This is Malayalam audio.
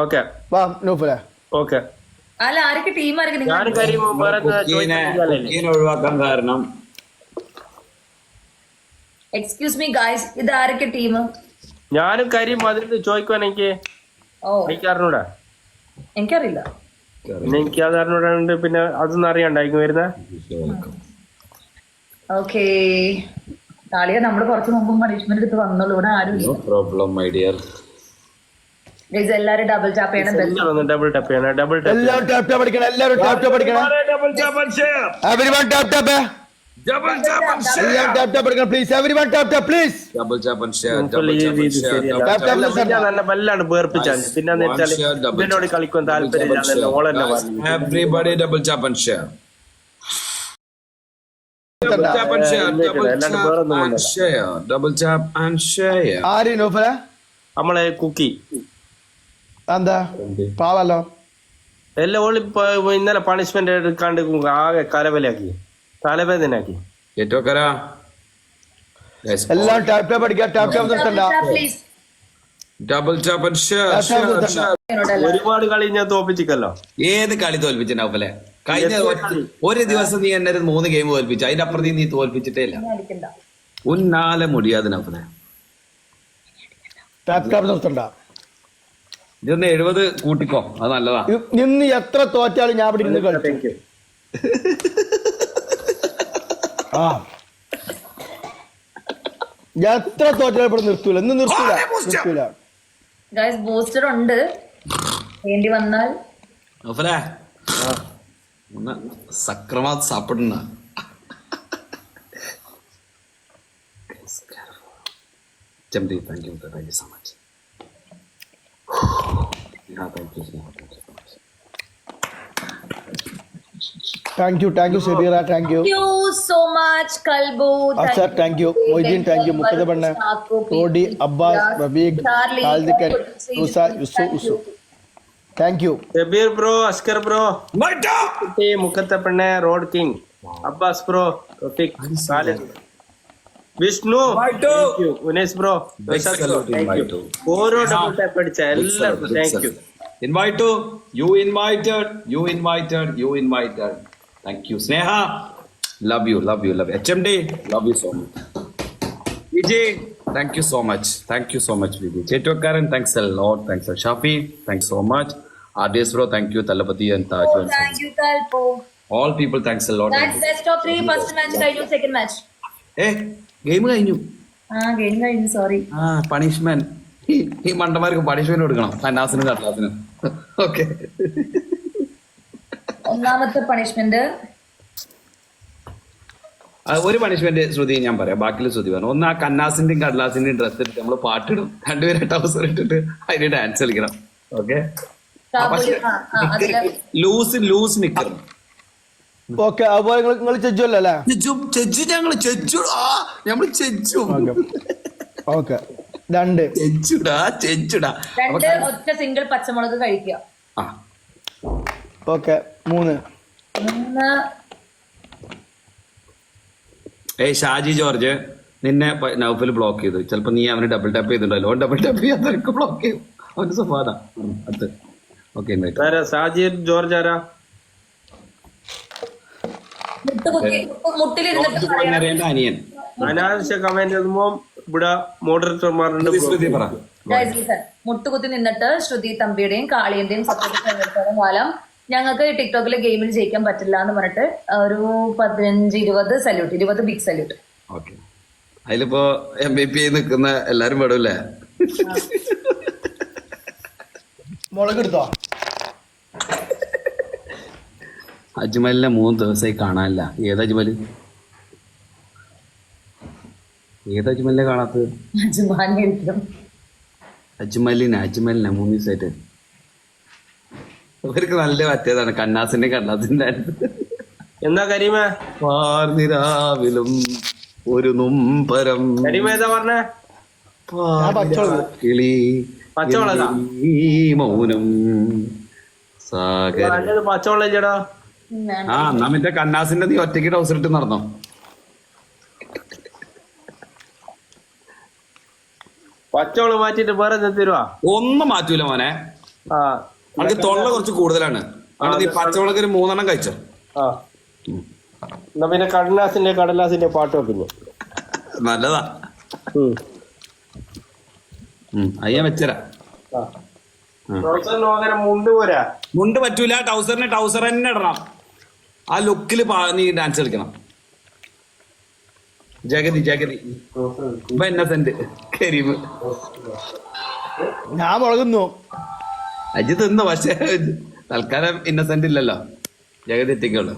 ഓക്കെ വാ നൂഫലെ. ഓക്കെ. അല്ല ആരൊക്കെ ടീം ആരൊക്കെ നിങ്ങൾ ഞാനും കരിയും ഒഴിവാക്കാൻ കാരണം എക്സ്ക്യൂസ് മീ ഗായ്സ് ഇത് ആരൊക്കെ ടീം? ഞാനും കരിയും അതിൽ ചോദിക്കുവാൻ ഓ എനിക്ക് അറിഞ്ഞൂടാ. എനിക്കറിയില്ല. പിന്നെ എനിക്ക് അത് അറിഞ്ഞൂടാണ്ട് പിന്നെ അതൊന്നും അറിയണ്ടായിരിക്കും വരുന്ന. ഓക്കേ താളിയ നമ്മള് കുറച്ച് മുമ്പ് പണിഷ്മെന്റ് എടുത്ത് വന്നുള്ളൂ. ഇവിടെ ആരും പ്രോബ്ലം മൈ ഡിയർ. ഗൈസ് എല്ലാരും ഡബിൾ ടാപ്പ് ചെയ്യണം. ഡബിൾ ടാപ്പ് ചെയ്യണം. ഡബിൾ ടാപ്പ് എല്ലാവരും ടാപ്പ് ടാപ്പ് അടിക്കണം. എല്ലാവരും ടാപ്പ് ടാപ്പ് അടിക്കണം. Double tap and share. Everyone tap tap. Double tap and share. എല്ലാവരും ടാപ്പ് ടാപ്പ് അടിക്കണം please. Everyone tap tap please. Double tap and share. Double tap and share. നല്ല വല്ലാണ്ട് വേർപ്പിച്ചാൽ പിന്നെന്ന് വെച്ചാൽ ഇതിനോട് കളിക്കാൻ താല്പര്യമില്ല. ഓളെന്നെ പറഞ്ഞു everybody double tap and share. Double tap and share. Double tap and share. ആര് നൂഫലെ? നമ്മളെ കുക്കി എന്താ പാവല്ലോ. എല്ലാം ഓളി ഇന്നലെ പണിഷ്മെന്റ് എടുക്കാണ്ട് ആകെ കലവലാക്കി തലവേദനാക്കി. ഏറ്റോക്കരാ എല്ലാം ടാപ്പ് ടാപ്പ് അടിക്കുക. ടാപ്പ് ടാപ്പ് നിർത്തണ്ട. Double tap and share. ഒരുപാട് കളി ഞാൻ തോപ്പിച്ചിക്കല്ലോ. ഏത് കളി തോൽപ്പിച്ചിട്ടുണ്ടാവല്ലേ? കഴിഞ്ഞ ഒരു ദിവസം നീ എന്നെ 3 ഗെയിം തോൽപ്പിച്ചു. അതിന്റെ അപ്പുറത്ത് നീ തോൽപ്പിച്ചിട്ടേ ഇല്ല. ഉന്നാലെ മുടിയാതെ നഫലെ. ടാപ്പ് ടാപ്പ് നിർത്തണ്ട. ഇതൊന്ന് 70 കൂട്ടിക്കോ, അത് നല്ലതാ. നിന്ന് എത്ര തോറ്റാലും ഞാൻ ഇവിടെ ഇരുന്ന് കളിച്ചു. ആ ഞാൻ എത്ര തോറ്റാലും ഇവിടെ നിർത്തൂല. ഇന്ന് നിർത്തൂല. ഗൈസ് ബൂസ്റ്റർ ഉണ്ട് വേണ്ടി വന്നാൽ. നഫലെ ഒന്ന് സക്രമാ സാപ്പിടുന്ന Jamdi, thank you so much. Thank you Sabira, thank you. Thank you so much Kalbu. Asad, thank you. Moideen, thank you. Mukada Banna, Rodi, Abbas, Rabiq, Aldikan, Usa, Usu. Thank you. Sabir bro, Askar bro, Mukata Banna, Rod King, Abbas bro, Rafiq, Khalid, Vishnu, thank you. Unes bro, thank you. Oro double tap അടിച്ച എല്ലാവർക്കും thank you. Invite you invited. Thank you. Sneha, love you. HMD, love you so much. Vijay, thank you so much. Vijay. Chetwakaran, thanks a lot. Shafi, thanks so much. RDS bro, thank you. Talapati and Taj. Thank you Kalbu. All people, thanks a lot. That's best of 3 first match കഴിഞ്ഞു. second match ഗെയിം കഴിഞ്ഞു. ഗെയിം കഴിഞ്ഞു. സോറി. പണിഷ്മെന്റ് ഈ മണ്ടന്മാർക്ക് പണിഷ്മെന്റ് കൊടുക്കണം. കന്നാസിനും കടലാസിനും. ഓക്കെ, ഒന്നാമത്തെ പണിഷ്മെന്റ് ഒരു പണിഷ്മെന്റ് ശ്രുതി ഞാൻ പറയാം, ബാക്കിയുള്ള ശ്രുതി പറഞ്ഞു. ഒന്ന് ആ കന്നാസിന്റെയും കടലാസിന്റെയും ഡ്രസ് ഇട്ടിട്ട് നമ്മള് പാട്ടിടും. രണ്ടുപേരെ ടൗസർ ഇട്ടിട്ട് അതിന് ഡാൻസ് കളിക്കണം. ഓക്കെ, ലൂസ് നിക്കണം. ഓക്കെ, അതുപോലെ നിങ്ങൾ ചെജ്ജുമല്ലോ അല്ലേ? ഞങ്ങള് ചെജ്ജു. ഓക്കെ, 2 ചെച്ചുടാ. ഒറ്റ സിംഗിൾ പച്ചമുളക് കഴിക്കുക. ഓക്കെ, 3. ഷാജി ജോർജ്, നിന്നെ നൗഫൽ ബ്ലോക്ക് ചെയ്തു. ചിലപ്പോ നീ അവന് ഡബിൾ ടാപ്പ് ചെയ്തിട്ടുണ്ടല്ലോ. ഡബിൾ ടാപ്പ് ചെയ്യാതെ ബ്ലോക്ക് ചെയ്യും. അവന് സ്വഭാവ അടുത്ത്. ഓക്കെ, ഷാജി ജോർജ് ആരാ? അനിയൻ. അനാവശ്യ കമന്റ് എഴുതുമ്പോ ഇവിടെ മോഡറേറ്റർമാരുണ്ട്. മുട്ടുകുത്തി നിന്നിട്ട് ശ്രുതി തമ്പിയുടെയും കാളിയന്റെയും സപ്പോർട്ട് കാലം ഞങ്ങൾക്ക് ടിക്ടോക്കിൽ ഗെയിമിൽ ജയിക്കാൻ പറ്റില്ല എന്ന് പറഞ്ഞിട്ട് ഒരു 15-20 സല്യൂട്ട്, 20 ബിഗ് സല്യൂട്ട്. ഓക്കെ, അതിലിപ്പോ MVP നിൽക്കുന്ന എല്ലാരും പെടൂല്ലേ? മുളക് എടുത്തോ? അജ്മലിനെ 3 ദിവസമായി കാണാനില്ല. ഏത് അജ്മലിനെ കാണാത്തത്? അജ്മലിനെ 3 ദിവസമായിട്ട്. അവർക്ക് നല്ല പറ്റിയതാണ് കന്നാസിന്റെ എന്താ കരീമ? പാർനിരാവിലും ഒരു നുംബരം കരീമേതാ പറഞ്ഞേ? കിളി മൗനം സാഗര. പച്ചവെള്ളം ചേടാ. എന്നാ മറ്റേ കന്നാസിന്റെ നീ ഒറ്റയ്ക്ക് ടൗസർ ഇട്ട് നടന്നോ? പച്ചവെള്ളം മാറ്റിട്ട് വേറെ തരുവാ? ഒന്നും മാറ്റൂല മോനെ. ആ അവർക്ക് തൊള്ള കുറച്ച് കൂടുതലാണ്. അതുകൊണ്ട് നീ പച്ചമുളക് ഒരു 3 കഴിച്ചോ. ആ എന്നാ പിന്നെ കടലാസിന്റെ പാട്ട് വെക്കുന്നു. നല്ലതാ. അയ്യ വെച്ചരാ. മുണ്ട് പോരാ. മുണ്ട് പറ്റൂല. ടൗസർ തന്നെ ഇടണം. ആ ലുക്കിൽ നീ ഡാൻസ് കളിക്കണം. ജഗതി ഇന്നസെന്റ് കരീം ഞാൻ മുളകുന്നു. അജി തിന്നു. പക്ഷെ തൽക്കാലം ഇന്നസെന്റ് ഇല്ലല്ലോ. ജഗതി എത്തിക്കുള്ളൂ.